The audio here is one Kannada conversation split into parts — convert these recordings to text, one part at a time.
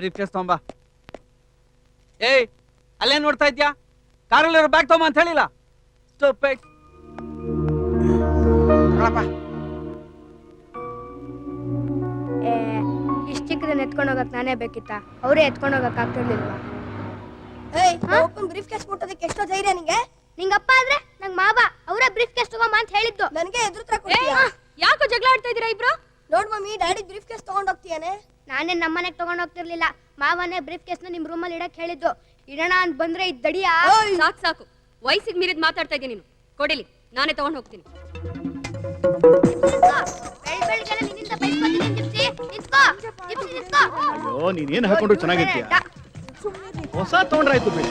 ಬ್ರೀಫ್ ಕೇಸ್ ತಗೊಂಬ. ಏಯ್ ಅಲ್ಲೇನ್ ನೋಡ್ತಾ ಇದ್ಯಾ? ಕಾರಲ್ಲಿರೋ ಬ್ಯಾಗ್ ತಗೊಂಬ ಅಂತ ಹೇಳಿಲ್ಲ? ಸ್ಟೂಪಿಡ್. ಇಷ್ಟ ಚಿಕ್ಕದನ್ನ ಎತ್ಕೊಂಡು ಹೋಗಕ್ ನಾನೇ ಬೇಕಿತ್ತ? ಅವರೇ ಎತ್ಕೊಂಡು ಹೋಗಕ್ ಆಗ್ತಿರ್ಲಿಲ್ವಾ? ಬ್ರೀಫ್ ಕೇಸ್ ಮುಟ್ಟೋದಕ್ಕೆ ಎಷ್ಟೋ ಧೈರ್ಯ ನಿಂಗೆ? ನಿಂಗಪ್ಪ ಆದ್ರೆ ನಂಗ್ ಮಾವ ಅವರೇ ಬ್ರೀಫ್ ಕೇಸ್ ತಗೊಂಬ ಅಂತ ಹೇಳಿದ್ದು. ನನಗೆ ಎದುರುತ್ರ ಕೊಡ್ತೀಯಾ? ಯಾಕೋ ಜಗಳ ಆಡ್ತಾ ಇದೀರಾ ಇಬ್ರು? ನೋಡ್ ಮಮ್ಮಿ, ಡ್ಯಾಡಿ ಬ್ರೀಫ್ ಕೇಸ್ ತಗೊಂಡ್ ಹೋಗ್ತೀಯಾನೆ. ನಾನೇ ನಮ್ಮನೆಗೆ ತಗೊಂಡ್ ಹೋಗ್ತಿರ್ಲಿಲ್ಲ. ಮಾವನೇ ಬ್ರೀಫ್ ಕೇಸ್ ನ ನಿಮ್ ರೂಮಲ್ಲಿ ಇಡಕ್ ಹೇಳಿದ್ದು. ಇಡೋಣ ಅಂತ ಬಂದ್ರೆ ಇದ್ದಡಿಯಾ? ಸಾಕು ವಯಸ್ಸಿಗೆ ಮೀರಿದ್ ಮಾತಾಡ್ತಾ ಇದ್ದೀನಿ ನೀನು. ಕೊಡಿಲಿ, ನಾನೇ ತಗೊಂಡ್ ಹೋಗ್ತೀನಿ. ಅಯ್ಯೋ ನೀನೇನ್ ಹಾಕೊಂಡು ಚೆನ್ನಾಗಿರ್ತೀಯ. ಹೊಸ ತಗೊಂಡ್ರಾಯ್ತು ಬಿಡಿ.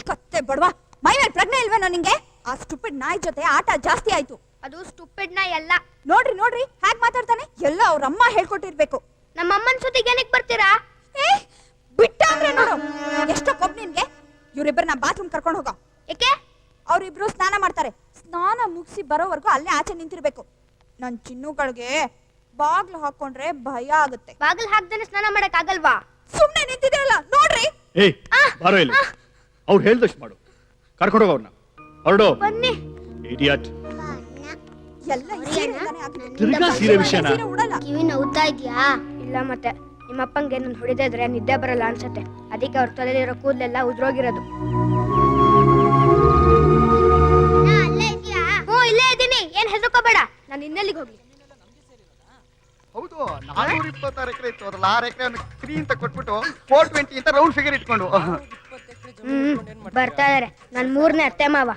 ಕತ್ತೆ ಬಡವಾ, ಮೈ ಮೇಲೆ ಪ್ರಜ್ಞೆ ಇಲ್ವೇನೋ ನಿಂಗೆ? ಆ ಸ್ಟುಪಿಡ್ ನಾಯಿ ಜೊತೆ ಆಟ ಜಾಸ್ತಿ ಆಯ್ತು. ಅದು ಸ್ಟುಪಿಡ್ ನಾಯಿ ಅಲ್ಲ. ನೋಡ್ರಿ ಹೇಗ್ ಮಾತಾಡ್ತಾನೆ. ಎಲ್ಲ ಅವ್ರಮ್ಮ ಹೇಳ್ಕೊಟ್ಟಿರ್ಬೇಕು. ನಮ್ಮ ಅಮ್ಮನ ಜೊತೆಗೆ ಏನಕ್ಕೆ ಬರ್ತೀರಾ? ಬಿಟ್ಟ ಅಂದ್ರೆ ನೋಡು, ಎಷ್ಟೋ ಕೊಬ್ಬು ನಿನ್ಗೆ. ಇವ್ರಿಬ್ಬರನ್ನ ಬಾತ್ರೂಮ್ ಕರ್ಕೊಂಡು ಹೋಗೋ. ಏಕೆ? ಅವ್ರಿಬ್ರು ಸ್ನಾನ ಮಾಡ್ತಾರೆ. ಸ್ನಾನ ಮುಗಿಸಿ ಬರೋವರೆಗೂ ಅಲ್ಲೇ ಆಚೆ ನಿಂತಿರ್ಬೇಕು. ನನ್ ಚಿನ್ನುಗಳಿಗೆ ಬಾಗ್ಲು ಹಾಕೊಂಡ್ರೆ ಭಯ ಆಗುತ್ತೆ. ಬಾಗಿಲು ಹಾಕ್ದೇನೆ ಸ್ನಾನ ಮಾಡಕ್ ಆಗಲ್ವಾ? ಸುಮ್ನೆ ನಿಂತಿದ್ದೀರಲ್ಲ ನೋಡ್ರಿ. ಏಯ್ ಬಾರೋ ಇಲ್ಲಿ. ಅವ್ರು ಹೇಳ್ದಷ್ಟು ಮಾಡು. ಕರ್ಕೊಂಡು ಹೋಗ ಅವ್ರನ್ನ. ಹೊರಡು. ಬನ್ನಿ. ಇಡಿಯಟ್. ಎಲ್ಲ ಸೀರೆಯಿಂದಾನೇ ಆಗಿದ್ದು. ತಿರ್ಗಾ ಸೀರೆ ವಿಷಯನ? ಕಿವಿ ನೋವ್ತಾ ಇದ್ಯಾ? ಇಲ್ಲ ಮತ್ತೆ ನಿಮ್ಮ ಅಪ್ಪಂಗೆ ನನ್ನ ಹೊಡಿತಾ ಇದ್ರೆ ನಿದ್ದೆ ಬರಲ್ಲ ಅನ್ಸತ್ತೆ. ಅದಕ್ಕೆ ಅವ್ರ ತಲೆಲಿರೋ ಕೂದಲೆಲ್ಲ ಉದ್ರೋಗಿರೋದು. ಹ್ಞೂ ಇಲ್ಲೇ ಇದ್ದೀನಿ. ಏನ್ ಹೆದರ್ಕೋಬೇಡ. ನಾನು ಇನ್ನೆಲ್ಲಿಗೆ ಹೋಗ್ಲಿ? ಹೌದು, 426 ಎಕರೆ ಇತ್ತು. ಅದ್ರಲ್ಲಿ 6 ಎಕರೆ ಫ್ರೀ ಅಂತ ಕೊಟ್ಬಿಟ್ಟು 420 ಅಂತ ರೌಂಡ್ ಫಿಗರ್ ಇಟ್ಕೊಂಡು ಬರ್ತಾ ಇದಾರೆ ನನ್ 3ನೇ ಅತ್ತೆ ಮಾವ.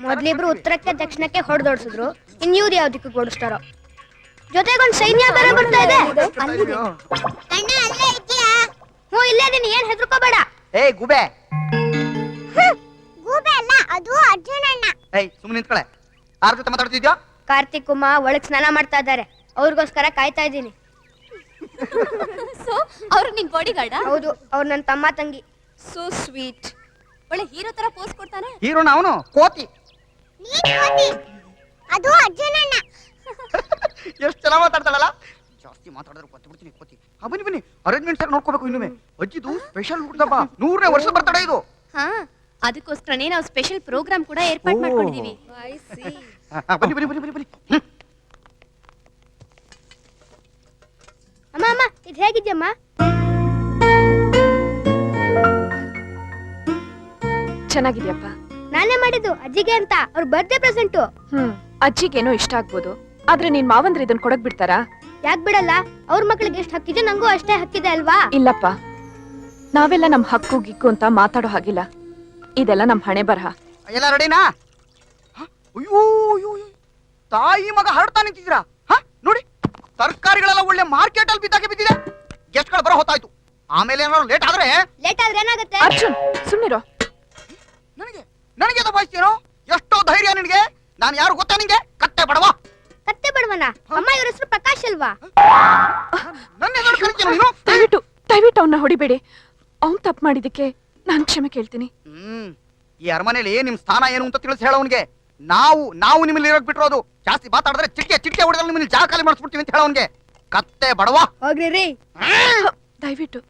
ಮೊದ್ಲಿಬ್ರು ಉತ್ತರಕ್ಕೆ ದಕ್ಷಿಣಕ್ಕೆ ಹೊಡೆದೋಡ್ಸಿದ್ರು. ಇನ್ಯೂರು ಯಾವ್ದಕ್ಕೂ ಓಡಿಸ್ತಾರೋ. ಜೊತೆಗೊಂದು ಸೈನ್ಯ ಬೇರೆ ಬರ್ತಾ ಇದೆ. ಹ್ಞೂ ಇಲ್ಲೇ ಇದೀನಿ. ಏನ್ ಹೆದರ್ಕೋಬೇಡ. ಏಯ್ ಗುಬೆ. ಗೂಬೆ ಅಲ್ಲ, ಅದು ಅರ್ಜುನ್ ಅಣ್ಣ. ಏಯ್ ಸುಮ್ಮನೆ ನಿಂತ್ಕೊಳ್ಳೆ. ಯಾರ ಜೊತೆ ಮಾತಾಡ್ತಿದ್ಯಾ? ಕಾರ್ತಿಕ್ ಉಮಾ ಒಳಗ್ ಸ್ನಾನ ಮಾಡ್ತಾ ಇದ್ದಾರೆ. ಅವ್ರಿಗೋಸ್ಕರ ಕಾಯ್ತಾ ಇದ್ದೀನಿ. ಸೊ ಅವ್ರು ನಿನ್ ಬಾಡಿ ಗಾರ್ಡ್? ಹೌದು, ಅವ್ರು ನನ್ನ ತಮ್ಮ ತಂಗಿ. So sweet. ಒಳ್ಳೆ ಹೀರೋ ತರ ಪೋಸ್ ಕೊಡ್ತಾನೆ. ಹೀರೋನ ಅವನು ಕೋತಿ. ಅದು ಅರ್ಜುನ್ ಅಣ್ಣ. ಎಷ್ಟು ಚೆನ್ನಾಗಿ ಮಾತಾಡ್ತಾಳಲ್ಲ. ಜಾಸ್ತಿ ಮಾತಾಡಿದ್ರೆ ಕೊತ್ತು ಬಿಡ್ತೀನಿ ಕೋತಿ. ಬನ್ನಿ ಬನ್ನಿ, ಅರೇಂಜ್ಮೆಂಟ್ಸ್ ಆಗಿ ನೋಡ್ಕೋಬೇಕು. ಇನ್ನೊಮ್ಮೆ ಅಜ್ಜಿದು ಸ್ಪೆಷಲ್ ಹುಟ್ಟದಪ್ಪ. 100ನೇ ವರ್ಷದ ಬರ್ತಡೇ ಇದು. ಹಾ, ಅದಕ್ಕೋಸ್ಕರನೇ ನಾವು ಸ್ಪೆಷಲ್ ಪ್ರೋಗ್ರಾಮ್ ಕೂಡ ಏರ್ಪಾಡು ಮಾಡ್ಕೊಂಡಿದೀವಿ. ಬನ್ನಿ ಬನ್ನಿ ಬನ್ನಿ ಬನ್ನಿ ಬನ್ನಿ. ಅಮ್ಮ ಅಮ್ಮ, ಇದು ಹೇಗಿದ್ಯಮ್ಮ? ಚೆನ್ನಾಗಿದ್ಯಪ್ಪ. ನಾನೇ ಮಾಡಿದ್ದು ಅಜ್ಜಿಗೆ ಅಂತ. ಅವ್ರ ಬರ್ತ್ಡೇ ಪ್ರೆಸೆಂಟು. ಅಜ್ಜಿಗೇನೋ ಇಷ್ಟ ಆಗ್ಬೋದು, ಆದ್ರೆ ನಿನ್ ಮಾವಂದ್ರ ಇದನ್ ಕೊಡಕ್ ಬಿಡ್ತಾರಾ? ಯಾಕೆ ಬಿಡಲ್ಲ? ಅವ್ರ ಮಕ್ಳಿಗೆ ಎಷ್ಟು ಹಕ್ಕಿದೆ ನಂಗೂ ಅಷ್ಟೇ ಹಕ್ಕಿದೆ ಅಲ್ವಾ? ಇಲ್ಲಪ್ಪ, ನಾವೆಲ್ಲ ನಮ್ ಹಕ್ಕು ಗಿಕ್ಕು ಅಂತ ಮಾತಾಡೋ ಹಾಗಿಲ್ಲ. ಇದೆಲ್ಲ ನಮ್ ಹಣೆ ಬರಹ. ಎಲ್ಲ ರೆಡಿನಾ? ಅಯ್ಯೋ ತಾಯಿ ಮಗ ಹರಡ್ತಾ ನಿಂತಿದ್ದೀರಾ? ನೋಡಿ, ತರಕಾರಿಗಳೆಲ್ಲ ಒಳ್ಳೆ ಮಾರ್ಕೆಟ್ ಅಲ್ಲಿ ಬಿದ್ದಿದೆ. ಗೆಸ್ಟ್ಗಳು ಬರೋ ಹೊತ್ತಾಯ್ತು. ಆಮೇಲೆ ಏನಾದ್ರು ಲೇಟ್ ಆದ್ರೆ ಏನಾಗುತ್ತೆ? ಅರ್ಜುನ್ ಸುಮ್ನಿರೋ. ನನಗೆ ದಬಾಯಿಸ್ತೀರೋ? ಎಷ್ಟೋ ಧೈರ್ಯ ನಿನಗೆ? ನಾನು ಯಾರು ಗೊತ್ತಾ ನಿಂಗೆ? ಕತ್ತೆ ಬಡವಾ. ಕತ್ತೆ ಬಡವನ? ಅಮ್ಮ ಇವ್ರ ಹೆಸರು ಪ್ರಕಾಶ್ ಅಲ್ವಾ? ನನ್ನ ಹೆಸರು ಕರಿತೀರ ನೀನು? ದಯವಿಟ್ಟು ಅವನ್ನ ಹೊಡಿಬೇಡಿ. ಅವ್ನ್ ತಪ್ಪು ಮಾಡಿದಕ್ಕೆ ನಾನ್ ಕ್ಷಮೆ ಕೇಳ್ತೀನಿ. ಈ ಅರಮನೆಯಲ್ಲಿ ನಿಮ್ ಸ್ಥಾನ ಏನು ಅಂತ ತಿಳಿಸಿ ಹೇಳೋನ್ಗೆ. ನಾವು ನಿಮ್ಮಲ್ಲಿ ಇರೋಕ್ ಬಿಟ್ಟಿರೋದು. ಜಾಸ್ತಿ ಮಾತಾಡಿದ್ರೆ ಚಿಟಿಕೆ ಹೊಡೆದ್ರೆ ನಿಮ್ಮಲ್ಲಿ ಜಾಗ ಖಾಲಿ ಮಾಡಿಸ್ಬಿಡ್ತೀವಿ ಅಂತ ಹೇಳೋನ್ಗೆ. ಕತ್ತೆ ಬಡವಾ. ಹೋಗ್ರಿ ರೀ. ದಯವಿಟ್ಟು.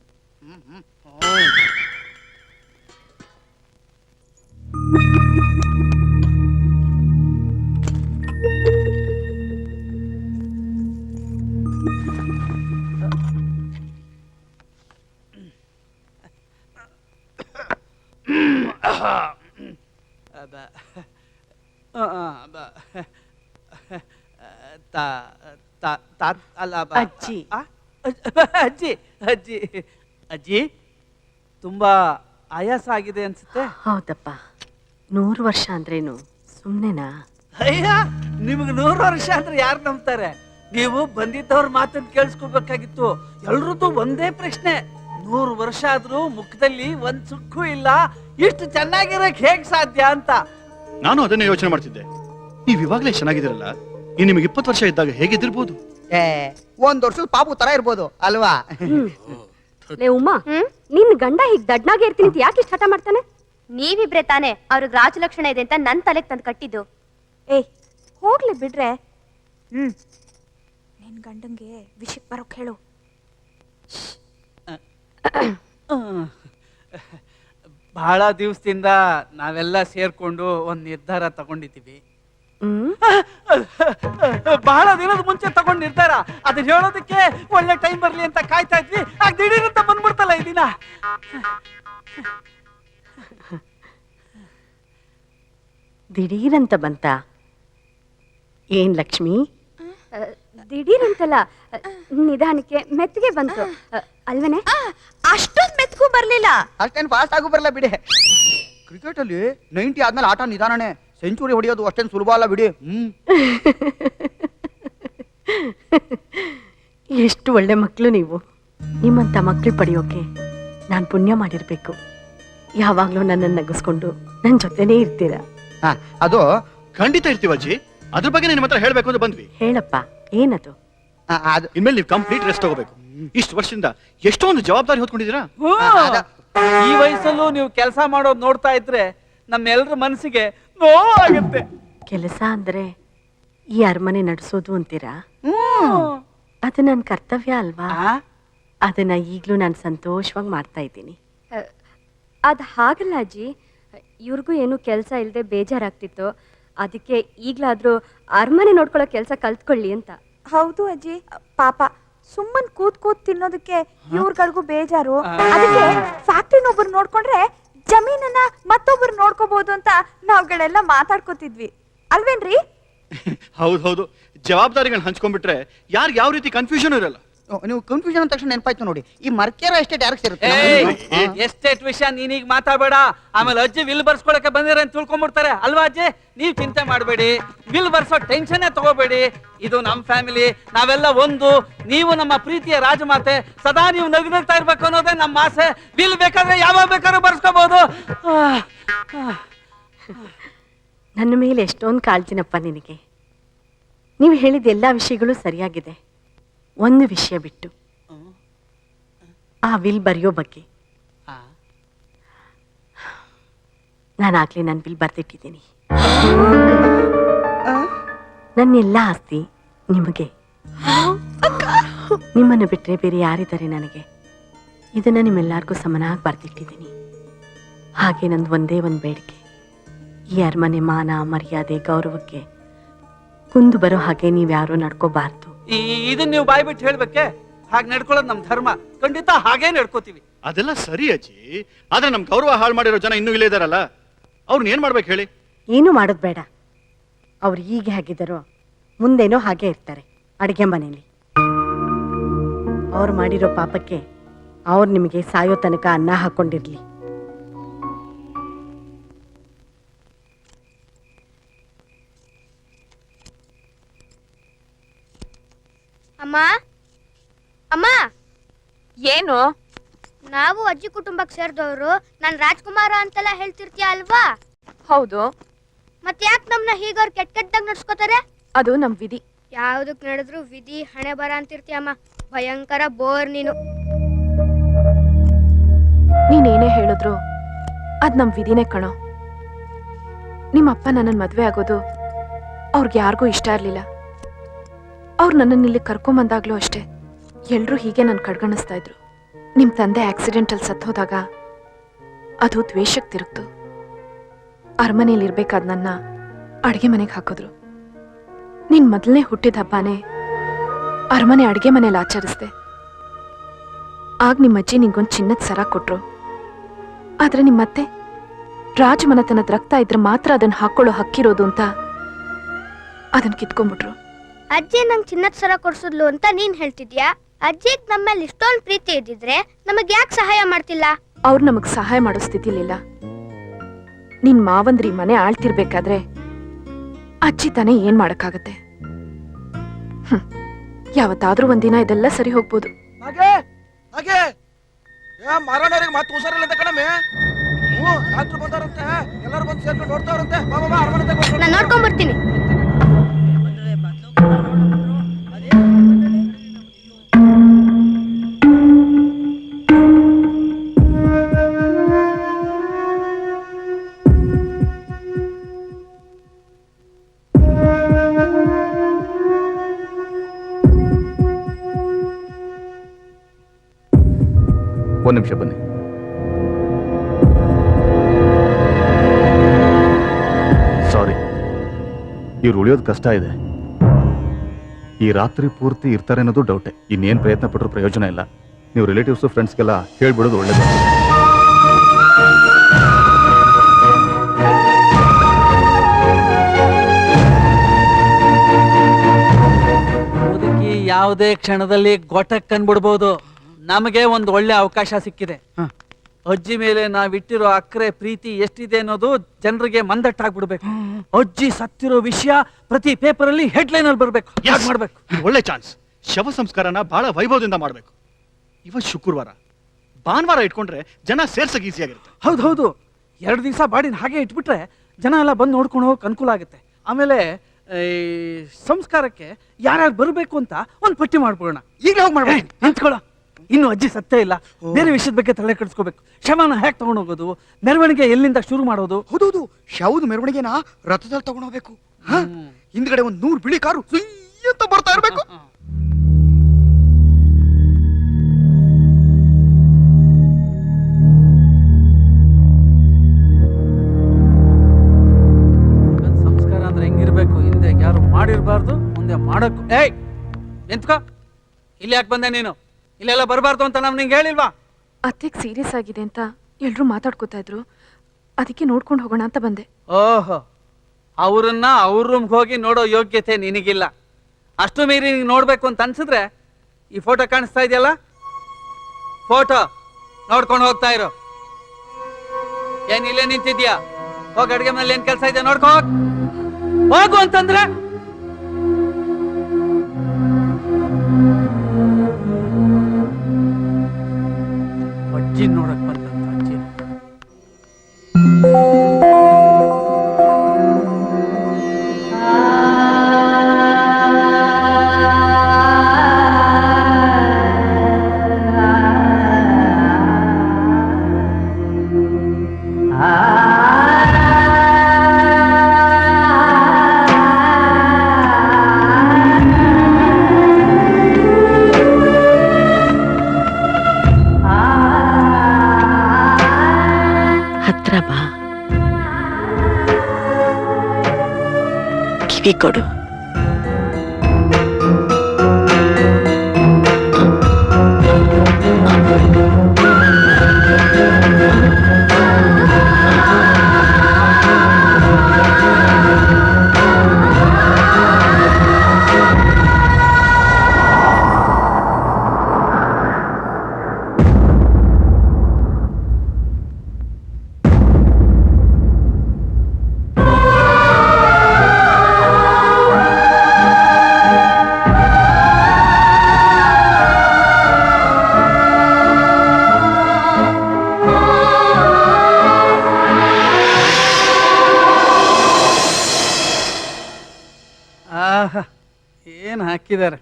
ಅಜ್ಜಿ ಅಜ್ಜಿ ಅಜ್ಜಿ ಅಜ್ಜಿ ತುಂಬಾ ಆಯಾಸ ಆಗಿದೆ ಅನ್ಸುತ್ತೆ. ಹೌದಪ್ಪ, 100 ವರ್ಷ ಅಂದ್ರೇನು ಸುಮ್ನೆನಾ? ಅಯ್ಯ, ನಿಮ್ಗೆ 100 ವರ್ಷ ಅಂದ್ರೆ ಯಾರು ನಂಬ್ತಾರೆ? ನೀವು ಬಂದಿದ್ದವ್ರ ಮಾತನ್ನ ಕೇಳಿಸ್ಕೋಬೇಕಾಗಿತ್ತು. ಎಲ್ರದ್ದು ಒಂದೇ ಪ್ರಶ್ನೆ, 100 ವರ್ಷ ಆದ್ರೂ ಮುಖದಲ್ಲಿ ಒಂದ್ ಸುಕ್ಕು ಇಲ್ಲ, ಇಷ್ಟು ಚೆನ್ನಾಗಿರಕ್ ಹೇಗ್ ಸಾಧ್ಯ ಅಂತ. ನಾನು ಅದನ್ನೇ ಯೋಚನೆ ಮಾಡ್ತಿದ್ದೆ. ನೀವ್ ಇವಾಗ್ಲೇ ಚೆನ್ನಾಗಿದ್ದೀರಲ್ಲ, ಈ ನಿಮಗೆ 20 ವರ್ಷ ಇದ್ದಾಗ ಹೇಗಿದ್ದಿರ್ಬೋದು? 1 ವರ್ಷದ ಪಾಪು ತರ ಇರ್ಬೋದು ಅಲ್ವಾ? ಲೇ ಉಮಾ, ನಿನ್ ಗಂಡ ಹೀಗ್ ದಡ್ನಾಗೆ ಇರ್ತೀನಿ ಅಂತ ಯಾಕೆ ಇಷ್ಟ ಹಠ ಮಾಡ್ತಾನೆ? ನೀವಿಬ್ರೆ ತಾನೆ ಅವ್ರಿಗೆ ರಾಜಲಕ್ಷಣ ಇದೆ ಅಂತ ನನ್ ತಲೆಗೆ ತಂದು ಕಟ್ಟಿದ್ದು. ಹೋಗ್ಲಿ ಬಿಡ್ರೆ. ನಿನ್ ಗಂಡಂಗೆ ವಿಷಯಕ್ಕೆ ಬರೋಕ್ ಹೇಳು. ಬಹಳ ದಿವಸದಿಂದ ನಾವೆಲ್ಲ ಸೇರ್ಕೊಂಡು ಒಂದ್ ನಿರ್ಧಾರ ತಗೊಂಡಿದ್ದೀವಿ. ಬಹಳ ದಿನದ ಮುಂಚೆ ತಗೊಂಡ್ ನಿರ್ಧಾರ, ಅದನ್ನ ಹೇಳೋದಕ್ಕೆ ಒಳ್ಳೆ ಟೈಮ್ ಬರ್ಲಿ ಅಂತ ಕಾಯ್ತಾ ಇದ್ವಿ. ಆಗ ದಿಢೀರ್ ಅಂತ ಬಂದ್ಬಿಡ್ತಲ್ಲ ಈ ದಿನ. ದಿಢೀರಂತ ಬಂತ? ಏನ್ ಲಕ್ಷ್ಮಿ? ದಿಢೀರಂತಲ್ಲ, ನಿಧಾನಕ್ಕೆ ಮೆತ್ತಿಗೆ ಬಂತು ಅಲ್ವೇನೆ? ಅಷ್ಟೊಂದ್ ಮೆತ್ಗೂ ಬರ್ಲಿಲ್ಲ. ಅಷ್ಟೇನ್ ಫಾಸ್ಟ್ ಆಗು ಬರಲ್ಲ ಬಿಡಿ. ಕ್ರಿಕೆಟ್ ಅಲ್ಲಿ 90 ಆದ್ಮೇಲೆ ಆಟ ನಿಧಾನನೇ. ಸೆಂಚುರಿ ಹೊಡೆಯೋದು ಅಷ್ಟೇನು ಸುಲಭ ಅಲ್ಲ ಬಿಡಿ. ಎಷ್ಟು ಒಳ್ಳೆ ಮಕ್ಕಳು ನೀವು. ನಿಮ್ಮಂತ ಮಕ್ಕಳು ಪಡೆಯೋಕೆ ನಾನು ಪುಣ್ಯ ಮಾಡಿರ್ಬೇಕು. ಯಾವಾಗ್ಲೂ ನನ್ನನ್ನು ನಗಿಸ್ಕೊಂಡು ನನ್ನ ಜೊತೆನೇ ಇರ್ತೀರಾ. ಅದು ಖಂಡಿತ ಇರ್ತೀವಜ್ಜಿ. ಅದ್ರ ಬಗ್ಗೆ ನಿನ್ನ ಹತ್ರ ಹೇಳ್ಬೇಕು ಅಂತ ಬಂದ್ವಿ. ಹೇಳಪ್ಪ, ಏನದು? ಅದು ಇನ್ಮೇಲೆ ನೀವು ಕಂಪ್ಲೀಟ್ ರೆಸ್ಟ್ ತಗೋಬೇಕು. ಇಷ್ಟು ವರ್ಷದಿಂದ ಎಷ್ಟೊಂದು ಜವಾಬ್ದಾರಿ ಹೊತ್ಕೊಂಡಿದ್ದೀರಾ. ಈ ವಯಸ್ಸಲ್ಲೂ ನೀವು ಕೆಲಸ ಮಾಡೋದು ನೋಡ್ತಾ ಇದ್ರೆ ನಮ್ಮೆಲ್ಲರ ಮನಸ್ಸಿಗೆ ನೋವಾಗುತ್ತೆ. ಕೆಲಸ ಅಂದ್ರೆ ಈ ಅರಮನೆ ನಡೆಸೋದು ಅಂತೀರಾ? ಅದು ನನ್ನ ಕರ್ತವ್ಯ ಅಲ್ವಾ? ಅದನ್ನ ಈಗ್ಲೂ ನಾನು ಸಂತೋಷವಾಗಿ ಮಾಡ್ತಾ ಇದ್ದೀನಿ. ಅದು ಹಾಗಲ್ಲ ಅಜ್ಜಿ, ಇವ್ರಿಗೂ ಏನು ಕೆಲಸ ಇಲ್ಲದೆ ಬೇಜಾರಾಗ್ತಿತ್ತು. ಅದಕ್ಕೆ ಈಗಲಾದರೂ ಅರಮನೆ ನೋಡ್ಕೊಳ್ಳೋ ಕೆಲಸ ಕಲ್ತ್ಕೊಳ್ಳಿ ಅಂತ. ಹೌದು ಅಜ್ಜಿ, ಪಾಪ ಸುಮ್ಮನ್ ಕೂತ್ ತಿನ್ನೋದಕ್ಕೆ ಇವ್ರಗಳಿಗೂ ಬೇಜಾರು. ಅದಕ್ಕೆ ಫ್ಯಾಕ್ಟ್ರಿನೊಬ್ರು ನೋಡ್ಕೊಂಡ್ರೆ ಜಮೀನನ್ನ ಮತ್ತೊಬ್ರು ನೋಡ್ಕೋಬಹುದು ಅಂತ ನಾವುಗಳೆಲ್ಲ ಮಾತಾಡ್ಕೋತಿದ್ವಿ ಅಲ್ವೇನ್ರಿ? ಹೌದು, ಜವಾಬ್ದಾರಿಗಳನ್ನ ಹಂಚ್ಕೊಂಡ್ಬಿಟ್ರೆ ಯಾರಿಗೆ ಯಾವ ರೀತಿ ಕನ್ಫ್ಯೂಷನ್ ಇರಲ್ಲ. ನೀವು ಕನ್ಫ್ಯೂಷನ್ ಅಂದ ತಕ್ಷಣ ನೆನಪಾಯ್ತು ನೋಡಿ, ಈ ಮರ್ಕೇರ ಎಸ್ಟೇಟ್ ಯಾರಿಗೆ ಸೇರುತ್ತೆ? ಎಸ್ಟೇಟ್ ವಿಷಯ ನೀನೀಗ ಮಾತಾಡಬೇಡ. ಆಮೇಲೆ ಅಜ್ಜಿ ವಿಲ್ ಬರ್ಸ್ಕೊಳಕ್ಕೆ ಬಂದಿರ ಅಂತ ತಿಳ್ಕೊಂಡ್ಬಿಡ್ತಾರೆ ಅಲ್ವಾ ಅಜ್ಜಿ? ನೀವ್ ಚಿಂತೆ ಮಾಡಬೇಡಿ, ವಿಲ್ ಬರ್ಸೋ ಟೆನ್ಷನ್ನೇ ತಗೋಬೇಡಿ. ಇದು ನಮ್ ಫ್ಯಾಮಿಲಿ, ನಾವೆಲ್ಲ ಒಂದು. ನೀವು ನಮ್ಮ ಪ್ರೀತಿಯ ರಾಜಮಾತೆ, ಸದಾ ನೀವು ನಗ್ನಗ್ತಾ ಇರ್ಬೇಕು ಅನ್ನೋದೇ ನಮ್ಮ ಆಸೆ. ವಿಲ್ ಬೇಕಾದ್ರೆ ಯಾವಾಗ ಬೇಕಾದ್ರೂ ಬರ್ಸ್ಕೋಬಹುದು. ನನ್ನ ಮೇಲೆ ಎಷ್ಟೊಂದು ಕಾಳಜಿನಪ್ಪ ನಿನಗೆ. ನೀವು ಹೇಳಿದ ಎಲ್ಲ ವಿಷಯಗಳು ಸರಿಯಾಗಿದೆ. ಒಂದು ವಿಷಯ ಬಿಟ್ಟು, ಆ ವಿಲ್ ಬರೆಯೋ ಬಗ್ಗೆ. ನಾನಾಗ್ಲೇ ನನ್ನ ವಿಲ್ ಬರ್ದಿಟ್ಟಿದ್ದೀನಿ. ನನ್ನೆಲ್ಲ ಆಸ್ತಿ ನಿಮಗೆ. ನಿಮ್ಮನ್ನು ಬಿಟ್ಟರೆ ಬೇರೆ ಯಾರಿದ್ದಾರೆ ನನಗೆ? ಇದನ್ನ ನಿಮ್ಮೆಲ್ಲರಿಗೂ ಸಮನಾಗಿ ಬರ್ದಿಟ್ಟಿದ್ದೀನಿ. ಹಾಗೆ ನಂದು ಒಂದೇ ಒಂದು ಬೇಡಿಕೆ, ಈ ಅರಮನೆ ಮಾನ ಮರ್ಯಾದೆ ಗೌರವಕ್ಕೆ ಕುಂದು ಬರೋ ಹಾಗೆ ನೀವ್ಯಾರೂ ನಡ್ಕೋಬಾರ್ದು. ಇದನ್ನ ನೀವು ಬಾಯ್ ಬಿಟ್ಟು ಹೇಳ್ಬೇಕೆ? ಹಾಗೆ ನಡ್ಕೊಳ್ಳೋದು ನಮ್ ಧರ್ಮ. ಖಂಡಿತ ಹಾಗೇ ನಡ್ಕೋತೀವಿ. ಅದೆಲ್ಲ ಸರಿ ಅಜ್ಜಿ, ಆದ್ರೆ ನಮ್ ಗೌರವ ಹಾಳು ಮಾಡಿರೋ ಜನ ಇನ್ನೂ ಇಲ್ಲೇ ಇದಾರಲ್ಲ, ಅವ್ರನ್ನ ಏನ್ ಮಾಡ್ಬೇಕು ಹೇಳಿ? ಏನು ಮಾಡೋದು ಬೇಡ. ಅವ್ರು ಹೀಗೆ ಹಾಗಿದ್ದಾರೋ ಮುಂದೇನೋ ಹಾಗೆ ಇರ್ತಾರೆ ಅಡುಗೆ ಮನೆಯಲ್ಲಿ. ಅವ್ರು ಮಾಡಿರೋ ಪಾಪಕ್ಕೆ ಅವ್ರು ನಿಮಗೆ ಸಾಯೋ ತನಕ ಅನ್ನ ಹಾಕೊಂಡಿರ್ಲಿ. ಅಮ್ಮ ಅಮ್ಮ, ಏನು? ನಾವು ಅಜ್ಜಿ ಕುಟುಂಬಕ್ಕೆ ಸೇರಿದವರು. ನಾನು ರಾಜ್ಕುಮಾರ ಅಂತೆಲ್ಲ ಹೇಳ್ತಿರ್ತೀಯ ಅಲ್ವಾ? ಹೌದು. ಮತ್ತೆ ಯಾಕೆ ನಮ್ನ ಹೀಗವ್ರು ಕೆಟ್ಟದಾಗ ನಡ್ಸ್ಕೋತಾರೆ? ಅದು ನಮ್ ವಿಧಿ. ಯಾವ್ದಕ್ ನಡೆದ್ರು ವಿಧಿ ಹಣೆ ಬರ ಅಂತಿರ್ತೀಯಮ್ಮ. ಭಯಂಕರ ಬೋರ್ ನೀನು. ನೀನೇನೇ ಹೇಳಿದ್ರು ಅದ್ ನಮ್ ವಿಧಿನೇ ಕಣೋ. ನಿಮ್ಮಪ್ಪ ನನ್ನನ್ ಮದ್ವೆ ಆಗೋದು ಅವ್ರಿಗೆ ಯಾರಿಗೂ ಇಷ್ಟ ಇರ್ಲಿಲ್ಲ. ಅವ್ರು ನನ್ನನ್ನು ಇಲ್ಲಿ ಕರ್ಕೊಂಬಂದಾಗ್ಲೂ ಅಷ್ಟೇ ಎಲ್ರೂ ಹೀಗೆ ನನ್ ಕಡ್ಗಣಿಸ್ತಾ ಇದ್ರು. ನಿಮ್ ತಂದೆ ಆಕ್ಸಿಡೆಂಟಲ್ಲಿ ಸತ್ತೋದಾಗ ಅದು ದ್ವೇಷಕ್ಕೆ ತಿರುಗ್ತು. ಅರಮನೆಯಲ್ಲಿ ಇರ್ಬೇಕಾದ್ ನನ್ನ ಅಡ್ಗೆ ಮನೆಗೆ ಹಾಕಿದ್ರು. ನಿನ್ ಮೊದಲನೇ ಹುಟ್ಟಿದ ಹಬ್ಬನೇ ಅರಮನೆ ಅಡ್ಗೆ ಮನೇಲಿ ಆಚರಿಸ್ದೆ. ಆಗ ನಿಮ್ಮಜ್ಜಿ ನಿಂಗೊಂದು ಚಿನ್ನದ ಸರ ಕೊಟ್ರು. ಆದ್ರೆ ನಿಮ್ಮತ್ತೆ ರಾಜಮನೆತನದ ರಕ್ತ ಇದ್ರೆ ಮಾತ್ರ ಅದನ್ನ ಹಾಕೊಳ್ಳೋ ಹಕ್ಕಿರೋದು ಅಂತ ಅದನ್ನ ಕಿತ್ಕೊಂಡ್ಬಿಟ್ರು. ಅಜ್ಜಿ ನಂಗೆ ಚಿನ್ನದ ಸರ ಕೊಡ್ಸಿದ್ಲು ಅಂತ ನೀನ್ ಹೇಳ್ತಿದ್ಯಾ? ಅಜ್ಜಿಗ್ ನಮ್ಮಲ್ಲಿ ಇಷ್ಟೊಂದು ಪ್ರೀತಿ ಇದ್ದಿದ್ರೆ ನಮಗ್ ಯಾಕೆ ಸಹಾಯ ಮಾಡ್ತಿಲ್ಲ? ಅವ್ರು ನಮಗ್ ಸಹಾಯ ಮಾಡೋ ಸ್ಥಿತಿಲಿಲ್ಲ. ನಿನ್ ಮಾವಂದ್ರಿ ಮನೆ ಆಳ್ತಿರ್ಬೇಕಾದ್ರೆ ಅಜ್ಜಿ ತಾನೇ ಏನ್ ಮಾಡಕ್ಕಾಗತ್ತೆ? ಯಾವತ್ತಾದ್ರೂ ಒಂದಿನ ಇದೆಲ್ಲ ಸರಿ ಹೋಗ್ಬೋದು. ಮಾರಾಣವ್ರಿಗೆ ಮತ್ತೆ ಹುಷಾರಿಲ್ಲ ಅಂತ ಕಣಮೆ. ಡಾಕ್ಟರ್ ಬಂದಾರಂತೆ, ಎಲ್ಲರೂ ಬಂದು ಸೇರ್ಕೊಂಡು ನೋಡ್ತಾವ್ರಂತೆ. ನಾನು ನೋಡ್ಕೊಂಡ್ ಬರ್ತೀನಿ. ಒಂದು ನಿಮಿಷ ಬನ್ನಿ. ಸಾರಿ, ಇವ್ರು ಉಳಿಯೋದು ಕಷ್ಟ ಇದೆ. ಈ ರಾತ್ರಿ ಪೂರ್ತಿ ಇರ್ತಾರೆ ಅನ್ನೋದು ಡೌಟೆ. ಇನ್ನೇನು ಪ್ರಯತ್ನ ಪಟ್ಟರು ಪ್ರಯೋಜನ ಇಲ್ಲ. ನೀವು ರಿಲೇಟಿವ್ಸು ಫ್ರೆಂಡ್ಸ್ಗೆಲ್ಲ ಹೇಳ್ಬಿಡೋದು ಒಳ್ಳೇದು. ಮುದುಕಿ ಯಾವುದೇ ಕ್ಷಣದಲ್ಲಿ ಗೊಟಕ್ ಕಂಡ್ಬಿಡ್ಬೋದು. ನಮಗೆ ಒಂದು ಒಳ್ಳೆ ಅವಕಾಶ ಸಿಕ್ಕಿದೆ. ಅಜ್ಜಿ ಮೇಲೆ ನಾವಿಟ್ಟಿರೋ ಅಕ್ರೆ ಪ್ರೀತಿ ಎಷ್ಟಿದೆ ಅನ್ನೋದು ಜನರಿಗೆ ಮಂದಟ್ಟಾಗ್ಬಿಡ್ಬೇಕು. ಅಜ್ಜಿ ಸತ್ತಿರೋ ವಿಷಯ ಪ್ರತಿ ಪೇಪರ್ ಅಲ್ಲಿ ಹೆಡ್ಲೈನ್ ಅಲ್ಲಿ ಬರ್ಬೇಕು. ಮಾಡ್ಬೇಕು. ಒಳ್ಳೆ ಚಾನ್ಸ್. ಶವ ಸಂಸ್ಕಾರನ ಬಹಳ ವೈಭವದಿಂದ ಮಾಡಬೇಕು. ಇವತ್ತು ಶುಕ್ರವಾರ, ಭಾನುವಾರ ಇಟ್ಕೊಂಡ್ರೆ ಜನ ಸೇರ್ಸಕ್ ಈಸಿ ಆಗಿರುತ್ತೆ. ಹೌದು, 2 ದಿವಸ ಬಾಡಿನ ಹಾಗೆ ಇಟ್ಬಿಟ್ರೆ ಜನ ಎಲ್ಲ ಬಂದು ನೋಡ್ಕೊಂಡು ಹೋಗಕ್ಕೆ ಅನುಕೂಲ ಆಗುತ್ತೆ. ಆಮೇಲೆ ಈ ಸಂಸ್ಕಾರಕ್ಕೆ ಯಾರ್ಯಾರು ಬರಬೇಕು ಅಂತ ಒಂದು ಪಟ್ಟಿ ಮಾಡ್ಬಿಡೋಣ. ಈಗಲೇ ಹೋಗಿ ಮಾಡ್ಬೇಕು. ನಿಂತ್ಕೊಳ್ಳೋ, ಇನ್ನು ಅಜ್ಜಿ ಸತ್ತೇ ಇಲ್ಲ. ಬೇರೆ ವಿಷಯದ ಬಗ್ಗೆ ತಲೆ ಕೆಡಿಸ್ಕೋಬೇಕು. ಶವನ ಹೇಗೆ ತಗೊಂಡು ಹೋಗೋದು, ಮೆರವಣಿಗೆ ಎಲ್ಲಿಂದ ಶುರು ಮಾಡೋದು. ಹೌದೌದು, ಶವದ ಮೆರವಣಿಗೆನ ರಥದಲ್ಲಿ ತಗೊಂಡು ಹೋಗ್ಬೇಕು. ಹಿಂದ್ಗಡೆ 100 ಬಿಳಿ ಕಾರು ಸುಯ್ ಅಂತ ಬರ್ತಾ ಇರ್ಬೇಕು. ಸಂಸ್ಕಾರ ಅಂದ್ರೆ ಹೆಂಗಿರ್ಬೇಕು, ಹಿಂದೆ ಯಾರು ಮಾಡಿರ್ಬಾರ್ದು, ಮುಂದೆ ಮಾಡಬೇಕು. ಏಯ್ ನಿಂತ್ಕೋ, ಇಲ್ಲಿ ಯಾಕೆ ಬಂದೆ ನೀನು? ಇಲ್ಲೆಲ್ಲ ಬರಬಾರ್ದು ಅಂತ ನಾವು ನಿಂಗೆ ಹೇಳಿಲ್ವಾ? ಅತ್ತೆಗೆ ಸೀರಿಯಸ್ ಆಗಿದೆ ಅಂತ ಎಲ್ರೂ ಮಾತಾಡ್ಕೋತಾ ಇದ್ರು, ಅದಕ್ಕೆ ನೋಡ್ಕೊಂಡು ಹೋಗೋಣ ಅಂತ ಬಂದೆ. ಓಹೋ, ಅವ್ರನ್ನ ಅವ್ರ ರೂಮ್ಗೆ ಹೋಗಿ ನೋಡೋ ಯೋಗ್ಯತೆ ನಿನಗಿಲ್ಲ. ಅಷ್ಟು ಮೀರಿ ನೀನು ನೋಡ್ಬೇಕು ಅಂತ ಅನ್ಸಿದ್ರೆ ಈ ಫೋಟೋ ಕಾಣಿಸ್ತಾ ಇದೆಯಲ್ಲ, ಫೋಟೋ ನೋಡ್ಕೊಂಡು ಹೋಗ್ತಾ ಇರೋ. ಏನ್ ಇಲ್ಲೇ ನಿಂತಿದ್ಯಾ? ಹೋಗಿ ಅಡ್ಗೆ ಮನೇಲಿ ಏನ್ ಕೆಲಸ ಇದೆ ನೋಡ್ಕೋ ಹೋಗು ಅಂತಂದ್ರೆ ಅಜ್ಜಿ ನೋಡಕ್ ಬಂದಂತ ಅಜ್ಜಿ. ಹತ್ರ ಬಾ, ಕಿವಿ ಕೊಡು. ಆಹಾ, ಏನ್ ಹಾಕಿದ್ದಾರೆ.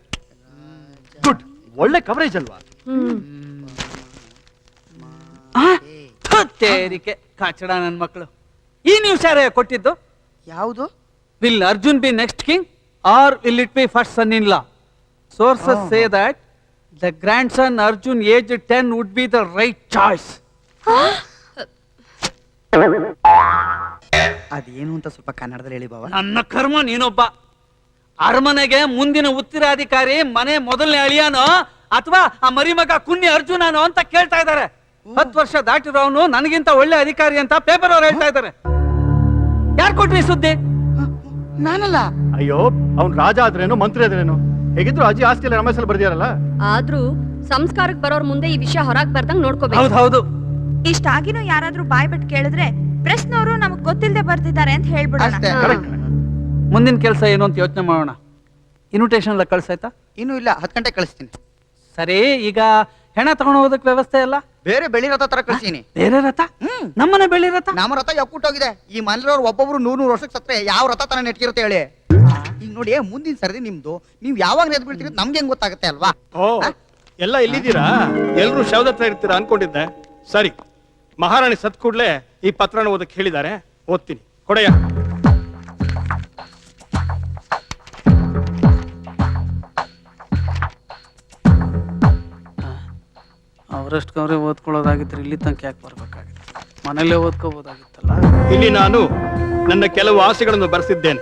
ಗುಡ್, ಒಳ್ಳೆ ಕವರೇಜ್ ಅಲ್ವಾ? ತೇರಿಕೆ ಕಾಚಡ ನನ್ನ ಮಕ್ಕಳು. ಈ ನ್ಯೂಸ್ ಯಾರೇ ಕೊಟ್ಟಿದ್ದು? ಯಾವುದು? Will Arjun be next king or will it be first son in law? Sources say that the grandson Arjun age 10 would be the right choice. ಅದೇನು ಅಂತ ಸ್ವಲ್ಪ ಕನ್ನಡದಲ್ಲಿ ಹೇಳಿ ಬಾವ. ನನ್ನ ಕರ್ಮ ನೀನೊಬ್ಬ. ಅರಮನೆಗೆ ಮುಂದಿನ ಉತ್ತರಾಧಿಕಾರಿ ಮನೆ ಮೊದಲನೇ ಅಳಿಯಾನೋ ಅಥವಾ ಆ ಮರಿಮಗ ಕುನ್ನಿ ಅರ್ಜುನನೋ ಅಂತ ಕೇಳ್ತಾ ಇದ್ದಾರೆ. 10 ವರ್ಷ ದಾಟಿರೋನು ನನಗಿಂತ ಒಳ್ಳೆ ಅಧಿಕಾರಿ ಅಂತ ಪೇಪರ್ ಅವ್ರು ಹೇಳ್ತಾ ಇದ್ದಾರೆ. ಯಾರು ಕೊಟ್ರಿ ಸುದ್ದಿ? ನಾನಲ್ಲ. ಅಯ್ಯೋ, ಅವ್ನ್ ರಾಜ ಆದ್ರೇನು ಮಂತ್ರಿ ಆದ್ರೇನು, ಹೇಗಿದ್ರು ಅಜ್ಜಿ ಆಸ್ತಿ ಎಲ್ಲ ರಮೇಶಲ್ಲಿ ಬರ್ದಿಯಾರಲ್ಲ. ಆದ್ರೂ ಸಂಸ್ಕಾರಕ್ಕೆ ಬರೋರ್ ಮುಂದೆ ಈ ವಿಷಯ ಹೊರಗ್ ಬರ್ದಂಗ್ ನೋಡ್ಕೋಬೇಕು. ಹೌದು, ಇಷ್ಟಾಗಿನೂ ಯಾರಾದ್ರೂ ಬಾಯ್ ಬಿಟ್ಟು ಕೇಳಿದ್ರೆ ಪ್ರಶ್ನವರು ನಮಗ್ ಗೊತ್ತಿಲ್ಲದೆ ಬರ್ತಿದ್ದಾರೆ ಅಂತ ಹೇಳ್ಬಿಡೋಣ. ಅಷ್ಟೇ. ಮುಂದಿನ ಕೆಲಸ ಏನು ಅಂತ ಯೋಚನೆ ಮಾಡೋಣ. ಇನ್ವಿಟೇಷನ್ ಎಲ್ಲ ಕಳ್ಸಾಯ್ತಾ? ಇನ್ನೂ ಇಲ್ಲ, 10 ಗಂಟೆ ಕಳಿಸ್ತೀನಿ. ಸರಿ, ಈಗ ಹೆಣ ತಗೊಂಡು ಹೋಗೋದಕ್ಕೆ ವ್ಯವಸ್ಥೆ ಎಲ್ಲ ಬೇರೆ ಬೆಳ್ಳಿ ರಥ ತರ ಕಳಿಸ್ತೀನಿ. ಬೇರೆ ರಥ? ನಮ್ಮನೆ ಬೆಳ್ಳಿ ರಥ? ನಮ್ಮ ರಥ ಯಾಕೂಟೋಗಿದೆ. ಈ ಮನೇಲಿರೋರು ಒಬ್ಬೊಬ್ರು 100 ವರ್ಷಕ್ಕೆ ಸತ್ರೆ ಯಾವ ರಥ ತರ ನೆಟ್ಕಿರುತ್ತೆ ಹೇಳಿ. ಈಗ ನೋಡಿ, ಮುಂದಿನ ಸರದಿ ನಿಮ್ದು. ನೀವ್ ಯಾವಾಗ ನೆದ್ ಬಿಡ್ತೀರಿ ನಮ್ಗೆ ಹೆಂಗ್ ಗೊತ್ತಾಗುತ್ತೆ ಅಲ್ವಾ? ಓ, ಎಲ್ಲ ಇಲ್ಲಿದ್ದೀರಾ? ಎಲ್ರು ಶವದತ್ರ ಇರ್ತೀರಾ ಅನ್ಕೊಂಡಿದ್ದೆ. ಸರಿ, ಮಹಾರಾಣಿ ಸತ್ ಕೂಡ್ಲೆ ಈ ಪತ್ರನ ಓದಕ್ಕೆ ಹೇಳಿದ್ದಾರೆ, ಓದ್ತೀನಿ. ಕೊಡೆಯ. ಅವ್ರ ಅವರಷ್ಟು ಕವ್ರೆ ಓದ್ಕೊಳ್ಳೋದಾಗಿದ್ರೆ ಇಲ್ಲಿ ತನಕ ಯಾಕೆ ಬರ್ಬೇಕಾಗಿತ್ತು? ಮನೇಲೇ ಓದ್ಕೋಬೋದಾಗಿತ್ತಲ್ಲ. ಇಲ್ಲಿ ನಾನು ನನ್ನ ಕೆಲವು ಆಸೆಗಳನ್ನು ಬರೆಸಿದ್ದೇನೆ.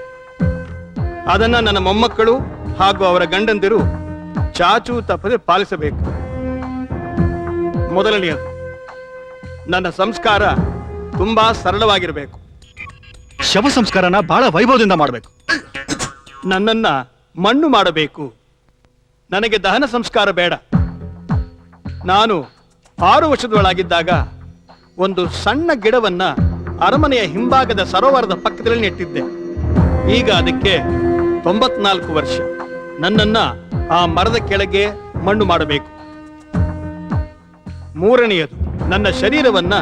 ಅದನ್ನ ನನ್ನ ಮೊಮ್ಮಕ್ಕಳು ಹಾಗೂ ಅವರ ಗಂಡಂದಿರು ಚಾಚು ತಪ್ಪದೆ ಪಾಲಿಸಬೇಕು. ಮೊದಲನೆಯದು, ನನ್ನ ಸಂಸ್ಕಾರ ತುಂಬಾ ಸರಳವಾಗಿರಬೇಕು. ಶವ ಸಂಸ್ಕಾರನ ಬಹಳ ವೈಭವದಿಂದ ಮಾಡಬೇಕು. ನನ್ನನ್ನ ಮಣ್ಣು ಮಾಡಬೇಕು. ನನಗೆ ದಹನ ಸಂಸ್ಕಾರ ಬೇಡ. ನಾನು 6 ವರ್ಷದೊಳಗಿದ್ದಾಗ ಒಂದು ಸಣ್ಣ ಗಿಡವನ್ನ ಅರಮನೆಯ ಹಿಂಭಾಗದ ಸರೋವರದ ಪಕ್ಕದಲ್ಲಿ ನೆಟ್ಟಿದ್ದೆ. ಈಗ ಅದಕ್ಕೆ 94 ವರ್ಷ. ನನ್ನನ್ನ ಆ ಮರದ ಕೆಳಗೆ ಮಣ್ಣು ಮಾಡಬೇಕು. ಮೂರನೆಯದು, ನನ್ನ ಶರೀರವನ್ನ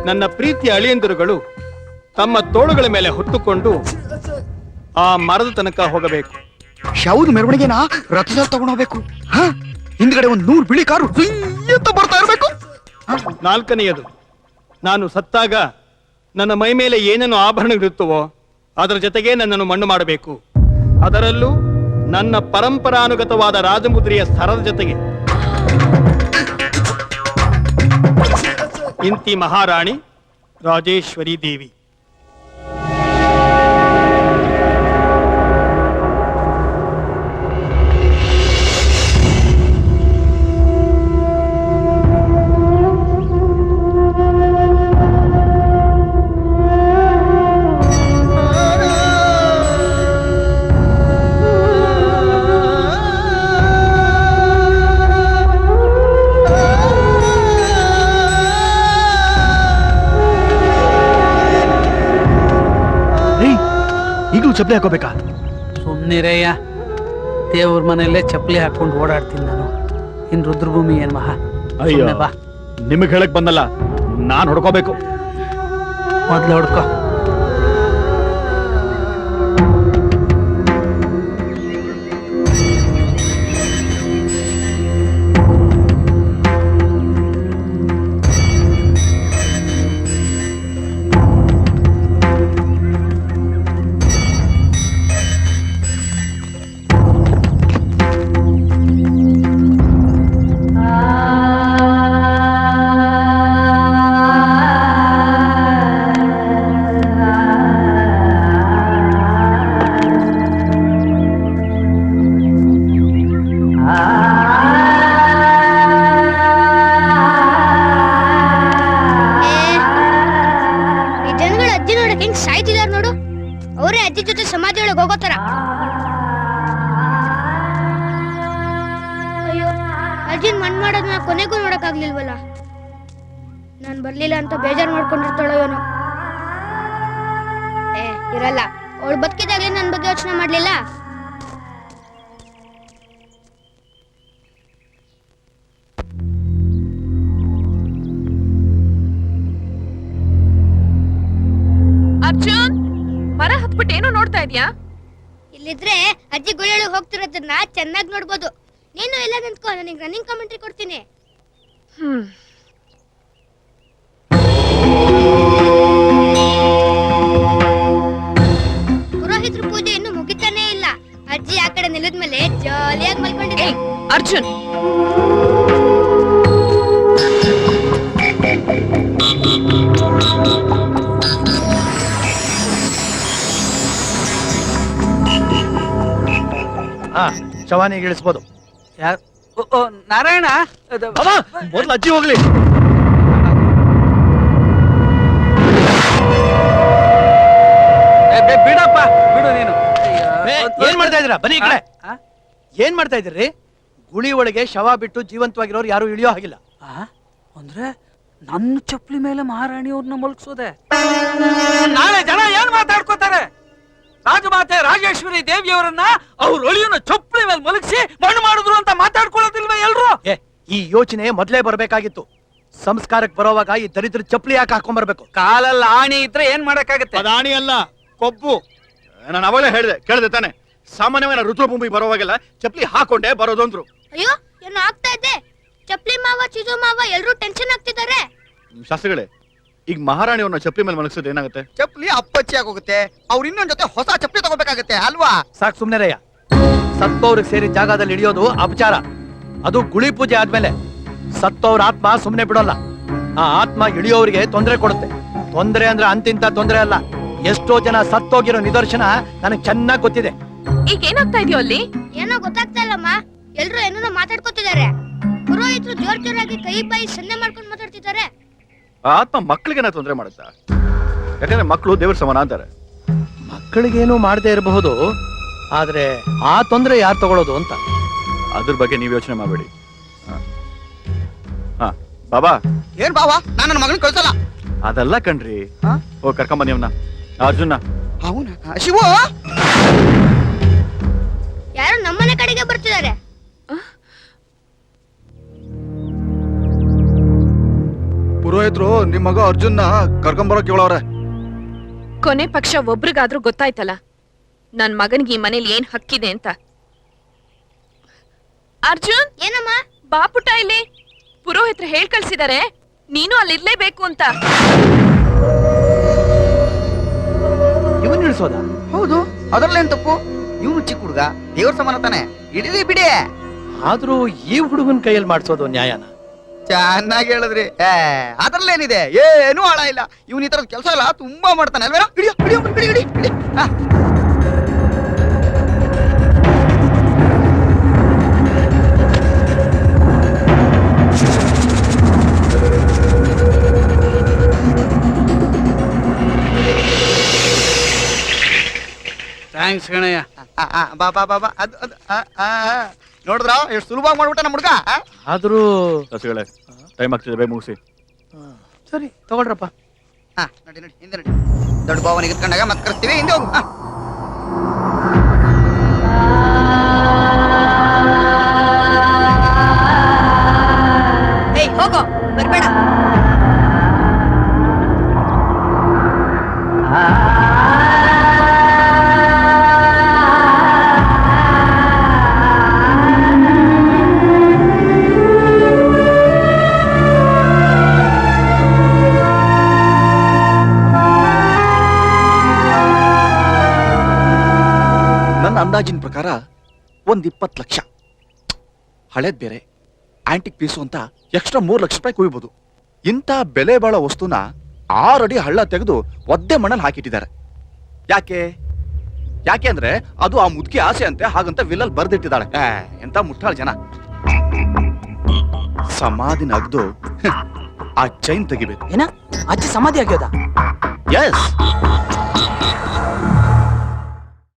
ನನ್ನ ಪ್ರೀತಿಯ ಅಳಿಯಂದಿರುಗಳು ತಮ್ಮ ತೋಳುಗಳ ಮೇಲೆ ಹೊತ್ತುಕೊಂಡು ಆ ಮರದ ತನಕ ಹೋಗಬೇಕು. ಶವದ ಮೆರವಣಿಗೆನ ರಥದಲ್ಲಿ ತಗೊಂಡು ಹೋಗ್ಬೇಕು. ಹಿಂದ್ಗಡೆ ಒಂದು 100 ಬಿಳಿ ಕಾರು ಅಂತ ಬರ್ತಾ ಇರ್ಬೇಕು. ನಾಲ್ಕನೆಯದು, ನಾನು ಸತ್ತಾಗ ನನ್ನ ಮೈ ಮೇಲೆ ಏನೇನು ಆಭರಣಗಳಿರುತ್ತವೋ ಅದರ ಜೊತೆಗೆ ನನ್ನನ್ನು ಮಣ್ಣು ಮಾಡಬೇಕು. ಅದರಲ್ಲೂ ನನ್ನ ಪರಂಪರಾನುಗತವಾದ ರಾಜಮುದ್ರೆಯ ಸ್ತರದ ಜೊತೆಗೆ. ಇಂತಿ ಮಹಾರಾಣಿ ರಾಜೇಶ್ವರಿ ದೇವಿ. ಈಗಲೂ ಚಪ್ಪಲಿ ಹಾಕೋಬೇಕಾ? ಸುಮ್ಮನಿರಯ್ಯ, ದೇವ್ರ ಮನೆಯಲ್ಲೇ ಚಪ್ಪಲಿ ಹಾಕೊಂಡು ಓಡಾಡ್ತೀನಿ ನಾನು. ಇನ್ ರುದ್ರಭೂಮಿ ಏನ್ ಮಹಾ? ಅಯ್ಯೋ, ಸುಮ್ನೆ ಬಾ, ನಿಮಗೆ ಹೇಳಕ್ ಬಂದಲ್ಲ, ನಾನು ಹೊಡ್ಕೋಬೇಕು. ಮೊದ್ಲು ಹೊಡ್ಕೋ. ಸಾಯ್ತಿದಾರ ನೋಡು, ಅವರೇ ಅಜ್ಜಿ ಜೊತೆ ಸಮಾಧಿ ಒಳಗೆ ಹೋಗೋತಾರ. ಅಯ್ಯೋ, ಅಜ್ಜಿನ್ ಮಣ್ಣು ಮಾಡೋದನ್ನ ಕೊನೆಗೂ ನೋಡಕ್ ಆಗ್ಲಿಲ್ವಲ್ಲ. ನಾನ್ ಬರ್ಲಿಲ್ಲ ಅಂತ ಬೇಜಾರ್ ಮಾಡ್ಕೊಂಡಿರ್ತಾಳೋ ಏನೋ. ಇರಲ್ಲ, ಅವಳು ಬದುಕಿದಾಗ್ಲೇ ನನ್ ಬಗ್ಗೆ ಯೋಚನೆ ಮಾಡ್ಲಿಲ್ಲ. ಅರ್ಜುನ್, ಮರ ಹತ್ಬಿಟ್ಟು ಏನೋ ನೋಡ್ತಾ ಇದ್ಯಾ? ಇಲ್ಲಿದ್ರೆ ಅಜ್ಜಿ ಗುಳಿಯೊಳಗೆ ಹೋಗ್ತಿರೋದನ್ನ ಚೆನ್ನಾಗಿ ನೋಡ್ಬೋದು. ನೀನು ಎಲ್ಲ ನಿಂತ್ಕೋ, ನನಗೆ ರನ್ನಿಂಗ್ ಕಾಮೆಂಟ್ರಿ ಕೊಡ್ತೀನಿ. ಪುರೋಹಿತರ ಪೂಜೆ ಇನ್ನು ಮುಗಿತಾನೇ ಇಲ್ಲ. ಅಜ್ಜಿ ಆ ಕಡೆ ನಿಲ್ಲದ್ಮೇಲೆ ಜಾಲಿಯಾಗಿ ಮಲ್ಕೊಂಡಿದೆ. ಅರ್ಜುನ್, ಶವಾನಿಗೆ ಇಳಿಸ್ಬೋದು. ಯಾರು? ನಾರಾಯಣ, ಮೊದ್ಲು ಅಜ್ಜಿ ಹೋಗ್ಲಿ. ಬಿಡಪ್ಪ, ಬಿಡು ನೀನು. ಏನ್ ಮಾಡ್ತಾ ಇದೀರಾ? ಬನ್ನಿ ಈ ಕಡೆ. ಏನ್ ಮಾಡ್ತಾ ಇದೀರಿ? ಗುಳಿ ಒಳಗೆ ಶವ ಬಿಟ್ಟು ಜೀವಂತವಾಗಿರೋರು ಯಾರು ಇಳಿಯೋ ಹಾಗಿಲ್ಲ. ಅಂದ್ರೆ ನನ್ನ ಚಪ್ಪಲಿ ಮೇಲೆ ಮಹಾರಾಣಿಯವ್ರನ್ನ ಮಲಗಿಸೋದೆ? ನಾಳೆ ಜನ ಏನ್ ಮಾತಾಡ್ಕೋತಾರೆ? ರಾಜಮಾತೆ ರಾಜೇಶ್ವರಿ ದೇವಿಯವರನ್ನ ಅವ್ರ ಒಳಿಯನ್ನ ಚಪ್ಪಲಿ ಮೇಲೆ ಮಲಗಿಸಿ ಮಣ್ಣು ಮಾಡಿದ್ರು ಅಂತ ಮಾತಾಡ್ಕೊಳ್ಳೋದಿಲ್ವ ಎಲ್ರು? ಈ ಯೋಚನೆ ಮೊದ್ಲೇ ಬರ್ಬೇಕಾಗಿತ್ತು. ಸಂಸ್ಕಾರಕ್ಕೆ ಬರೋವಾಗ ಈ ದರಿದ್ರ ಚಪ್ಪಲಿ ಯಾಕೆ ಹಾಕೊಂಡ್ಬರ್ಬೇಕು? ಕಾಲಲ್ಲಿ ಆಣಿ ಇದ್ರೆ ಏನ್ ಮಾಡಕ್ಕಾಗತ್ತೆ? ಅದಾಣಿ ಅಲ್ಲ, ಕೊಬ್ಬು. ನಾನು ಅವಾಗಲೇ ಕೇಳಿದೆ ತಾನೆ. ಸಾಮಾನ್ಯವಾಗಿ ರುದ್ರಭೂಮಿಗೆ ಬರೋವಾಗೆಲ್ಲ ಚಪ್ಪಲಿ ಹಾಕೊಂಡೆ ಬರೋದು ಅಂದ್ರು. ಅಯ್ಯೋ, ಏನು ಆಗ್ತಾ ಇದೆ? ಚಪ್ಪಲಿ ಮಾವ, ಚಿಜು ಮಾವ ಎಲ್ರೂ ಟೆನ್ಷನ್ ಆಗ್ತಿದ್ದಾರೆ. ಶಾಸ್ತ್ರಿಗಳೇ, ಈಗ ಮಹಾರಾಣಿಯವ್ರನ್ನ ಚಪ್ಪಲಿ ಮೇಲೆ ಮಲಗಿಸೋದು ಏನಾಗುತ್ತೆ? ಚಪ್ಪಲಿ ಅಪ್ಪಚ್ಚಿ ಆಗೋಗುತ್ತೆ. ಅವ್ರ ಇನ್ನೊಂದ್ ಜೊತೆ ಹೊಸ ಚಪ್ಪಲಿ ತಗೋಬೇಕಾಗತ್ತೆ ಅಲ್ವಾ? ಸಾಕ್ ಸುಮ್ನೆ ರಯ್ಯ. ಸತ್ತೋರ್ಗೆ ಸೇರಿ ಜಾಗದಲ್ಲಿ ಹಿಡಿಯೋದು ಅಪಚಾರ. ಅದು ಗುಳಿ ಪೂಜೆ ಆದ್ಮೇಲೆ. ಸತ್ತವ್ರ ಆತ್ಮ ಸುಮ್ಮನೆ ಬಿಡೋಲ್ಲ. ಆ ಆತ್ಮ ಇಳಿಯೋರಿಗೆ ತೊಂದರೆ ಕೊಡುತ್ತೆ. ತೊಂದರೆ ಅಂದ್ರೆ ಅಂತಿಂತ ತೊಂದರೆ ಅಲ್ಲ. ಎಷ್ಟೋ ಜನ ಸತ್ತೋಗಿರೋ ನಿದರ್ಶನ ನನಗೆ ಚೆನ್ನಾಗಿ ಗೊತ್ತಿದೆ. ಈಗ ಏನಾಗ್ತಾ ಇದೆಯೋ ಅಲ್ಲಿ? ಏನೋ ಗೊತ್ತಾಗ್ತಾ ಇಲ್ಲಮ್ಮ, ಎಲ್ರು ಏನೋ ಮಾತಾಡ್ಕೊತಿದ್ದಾರೆ. ಪುರೋಹಿತರು ಜೋರಾಗಿ ಕೈ ಬಾಯಿ ಸನ್ನೆ ಮಾಡ್ಕೊಂಡು ಮಾತಾಡ್ತಿದ್ದಾರೆ. ಆ ಆತ್ಮ ಮಕ್ಕಳಿಗೇನ ತೊಂದರೆ ಮಾಡುತ್ತಾ? ಯಾಕಂದ್ರೆ ಮಕ್ಕಳು ದೇವ್ರ ಸಮಾನ ಅಂತಾರೆ. ಮಕ್ಕಳಿಗೇನು ಮಾಡದೇ ಇರಬಹುದು, ಆದ್ರೆ ಆ ತೊಂದರೆ ಯಾರು ತಗೊಳ್ಳೋದು ಅಂತ. ಅದ್ರ ಬಗ್ಗೆ ನೀವು ಯೋಚನೆ ಮಾಡಬೇಡಿ. ಹಾ ಬಾಬಾ. ಏನ್ ಬಾವಾ, ನಾನು ನನ್ನ ಮಗನ ಕಳ್ಸಲ್ಲ. ಅದೆಲ್ಲ ಕಣ್ರಿ. ಓ ಕರ್ಕೊಂಬನ್ನಿ ಅವನ್ನ, ಅರ್ಜುನ. ಅವನ ಶಿವು, ಯಾರು ನಮ್ಮನೆ ಕಡೆಗೆ ಬರ್ತಿದ್ದಾರೆ. ಪುರೋಹಿತರು ನಿಮ್ ಮಗ ಅರ್ಜುನ್ನ ಕರ್ಕೊಂಬರೋಕ್ ಹೇಳವ್ರೆ. ಕೊನೆ ಪಕ್ಷ ಒಬ್ರಿಗಾದ್ರೂ ಗೊತ್ತಾಯ್ತಲ್ಲ ನನ್ ಮಗನಿಗೆ ಈ ಮನೇಲಿ ಏನ್ ಹಕ್ಕಿದೆ ಅಂತ. ಅರ್ಜುನ್, ಏನಮ್ಮ? ಬಾಪುಟ ಇಲ್ಲಿ. ಪುರೋಹಿತರು ಹೇಳ್ ಕಳ್ಸಿದಾರೆ ನೀನು ಅಲ್ಲಿರ್ಲೇಬೇಕು ಅಂತ. ಇವನ್ ಇಳಿಸೋದ? ಹೌದು, ಅದರಲ್ಲೇನ್ ತಪ್ಪು? ಇವನು ಚಿಕ್ಕ ಹುಡುಗ, ದೇವ್ರ ಸಮಾನ ತಾನೆ, ಹಿಡಿದಿ ಬಿಡಿ. ಆದ್ರೂ ಈ ಹುಡುಗನ್ ಕೈಯಲ್ಲಿ ಮಾಡ್ಸೋದು ನ್ಯಾಯನ? ಚೆನ್ನಾಗಿ ಹೇಳಿದ್ರಿ. ಅದ್ರಲ್ಲೇನಿದೆ, ಏನೂ ಹಾಳ ಇಲ್ಲ. ಇವನ್ ಈ ತರದ ಕೆಲಸ ಎಲ್ಲ ತುಂಬಾ ಮಾಡ್ತಾನೆ ಅಲ್ವೇನೋ. ಹಿಡಿಯೋ ಹಿಡಿಯೋ ಹಿಡಿ ಹಿಡಿ ಹಿಡಿ. ಥ್ಯಾಂಕ್ಸ್ ಗಣಯ್ಯ. ಬಾ ಬಾ ಬಾ ಬಾ. ಅದು ಅದು ನೋಡಿದ್ರ ಎಷ್ಟು ಸುಲಭವಾಗಿ ಮಾಡ್ಬಿಟ್ಟ ನಮ್ಮ ಹುಡುಗ. ಆದ್ರೂ ಸಸಿಗಳೇ ಟೈಮ್ ಆಗ್ತಿದೆ, ಬೇಗ ಮುಗಿಸಿ. ಸರಿ ತಗೊಳ್ರಪ್ಪ. ನಡಿ ನಡಿ, ಹಿಂದೆ ನಡಿ. ದೊಡ್ಡ ಭಾವನಿಗೆ ಇಟ್ಕೊಂಡಾಗ ಮತ್ತೆ ಕರೆಸ್ತೀವಿ, ಹಿಂದೆ ಹೋಗು. ಹೋಗೋ, ಬರ್ಬೇಡ. ನನ್ನ ಅಂದಾಜಿನ ಪ್ರಕಾರ ಒಂದ್ 20 ಲಕ್ಷ. ಹಳೇದ್ ಬೇರೆ, ಆಂಟಿಕ್ ಪೀಸು ಅಂತ ಎಕ್ಸ್ಟ್ರಾ 3 ಲಕ್ಷ ರೂಪಾಯಿ ಕುಯ್ಬೋದು. ಇಂಥ ಬೆಲೆ ಬಾಳೋ ವಸ್ತುನ 6 ಅಡಿ ಹಳ್ಳ ತೆಗೆದು ಒದ್ದೆ ಮಣ್ಣಲ್ಲಿ ಹಾಕಿಟ್ಟಿದ್ದಾರೆ. ಯಾಕೆ ಯಾಕೆ ಅಂದ್ರೆ ಅದು ಆ ಮುದುಕಿ ಆಸೆ ಅಂತೆ, ಹಾಗಂತ ವಿಲ್ಲಲ್ಲಿ ಬರ್ದಿಟ್ಟಿದ್ದಾಳೆ. ಎಂತ ಮುಟ್ಟಾಳ ಜನ. ಸಮಾಧಿನ ಅಗ್ದು ಆ ಚೈನ್ ತೆಗಿಬೇಕು. ಏನ ಅಜ್ಜಿ ಸಮಾಧಿ ಆಗ್ಯೋದ? ಎಸ್,